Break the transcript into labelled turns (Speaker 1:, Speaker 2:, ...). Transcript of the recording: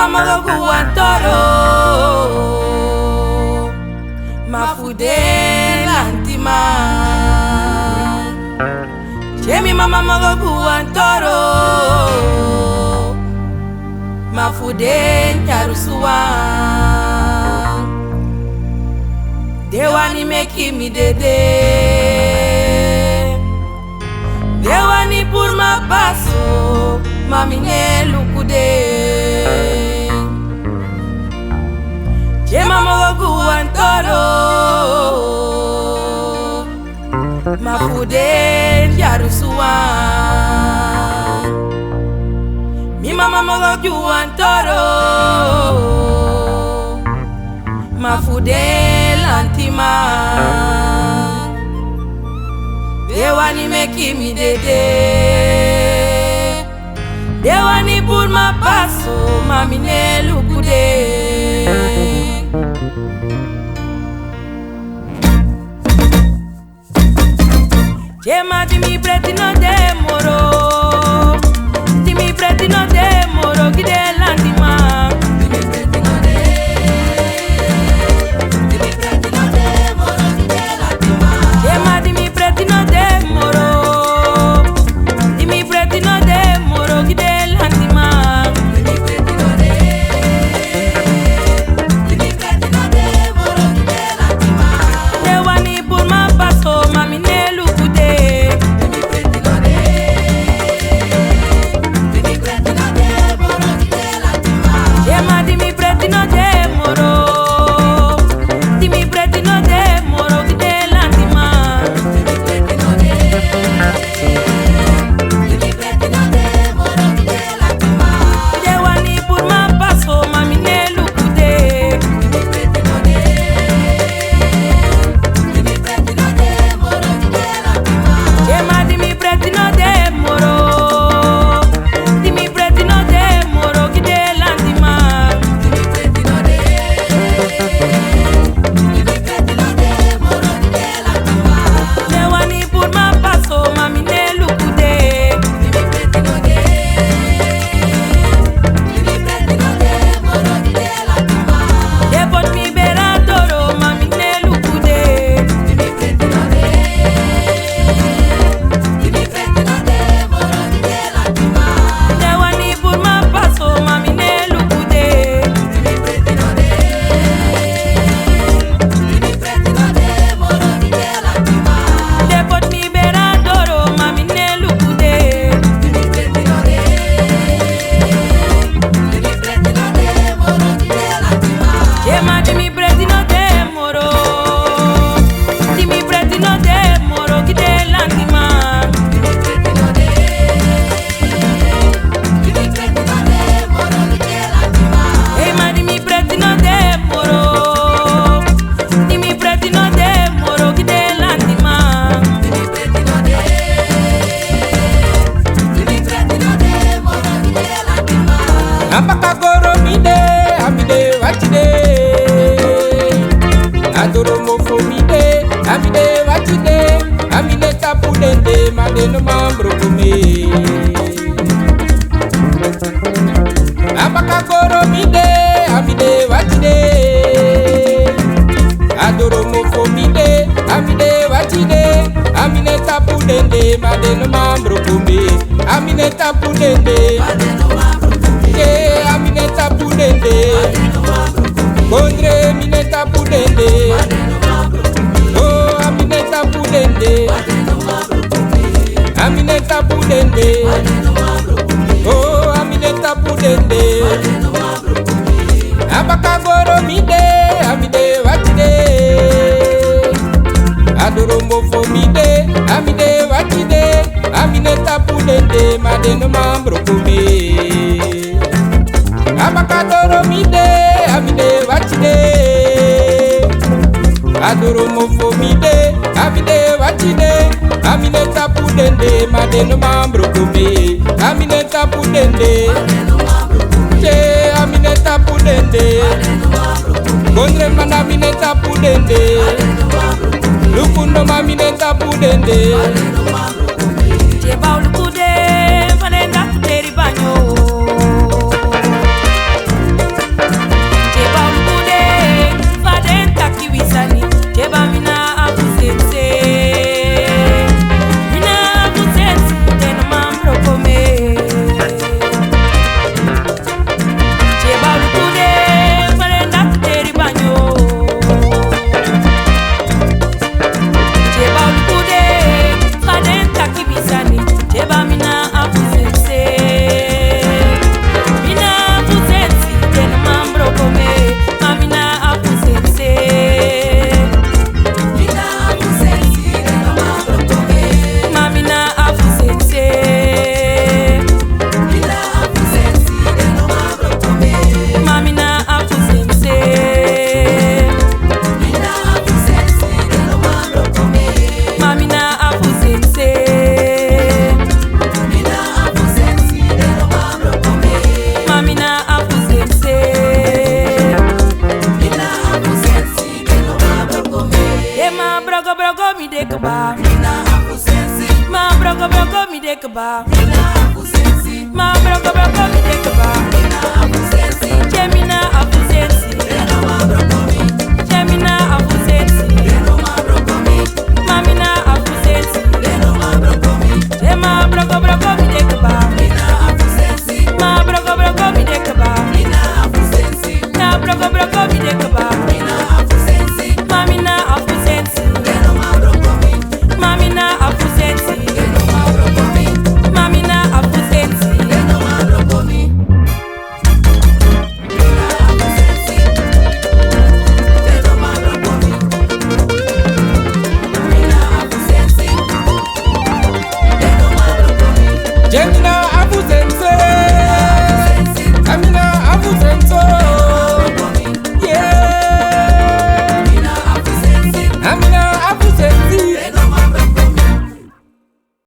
Speaker 1: mama morogu antoro mafude lantima Jemi mama morogu antoro mafude nyarusuwa Dewani meki mi dede Dewani pour ma paso Mami ne lukude Jema morogu antoro Mafude njarusuwa Mi mama morogu antoro Mafude lantima Dewani meki mi dede Dewani pour ma paso Mami ne lukude Jema di mi preti no demoro Di mi preti no demoro Gide lantima
Speaker 2: Apakagoro mide, amide watide Adoro mofo mide, amide watide Amine tapu dende, madeno mambro kume Apakagoro mide, amide watide Adoro mofo mide, amide watide Amine tapu dende, madeno mambro kume Amine tapu dende, madeno mambro Amineta pudende Gondre mineta pudende Oh amineta pudende Amineta pudende Oh amineta pudende Abakagoro mide amide watide Adoro mofo mide amide watide Amineta pudende madeno mambro kume Abakadoro mide, amide watide Adoro mofo mide, amide watide Amine tapu dende, madeno mambro kume Amine tapu dende, che amine tapu dende Gondre man amine tapu dende Lukundo mamine tapu dende
Speaker 1: Jeba ulukude, vanenda kuteri banyo broko broko mi de kaba.
Speaker 3: Mina afusensi.
Speaker 1: Ma broko broko mi de kaba.
Speaker 3: Mina afusensi.
Speaker 1: Ma broko broko mi de kaba.
Speaker 3: Mina afusensi.
Speaker 1: Jemina afusensi.
Speaker 3: Eno ma broko mi.
Speaker 1: Jemina afusensi.
Speaker 3: Eno ma broko mi.
Speaker 1: Mamina afusensi.
Speaker 3: Eno ma broko mi.
Speaker 1: Jema broko broko mi de kaba.
Speaker 3: Mina afusensi.
Speaker 1: Ma broko broko mi de kaba.
Speaker 3: Mina afusensi.
Speaker 1: Na broko broko mi de kaba.
Speaker 3: Mina afusensi.
Speaker 1: Mamina afusensi.
Speaker 3: Eno ma broko mi.
Speaker 1: Mamina afusensi.
Speaker 3: Eno ma broko mi.
Speaker 1: Mamina afusensi.
Speaker 3: Eno ma broko mi. Mina afusensi. Eno ma broko mi. Mina afusensi. Eno ma broko mi.
Speaker 2: Jemina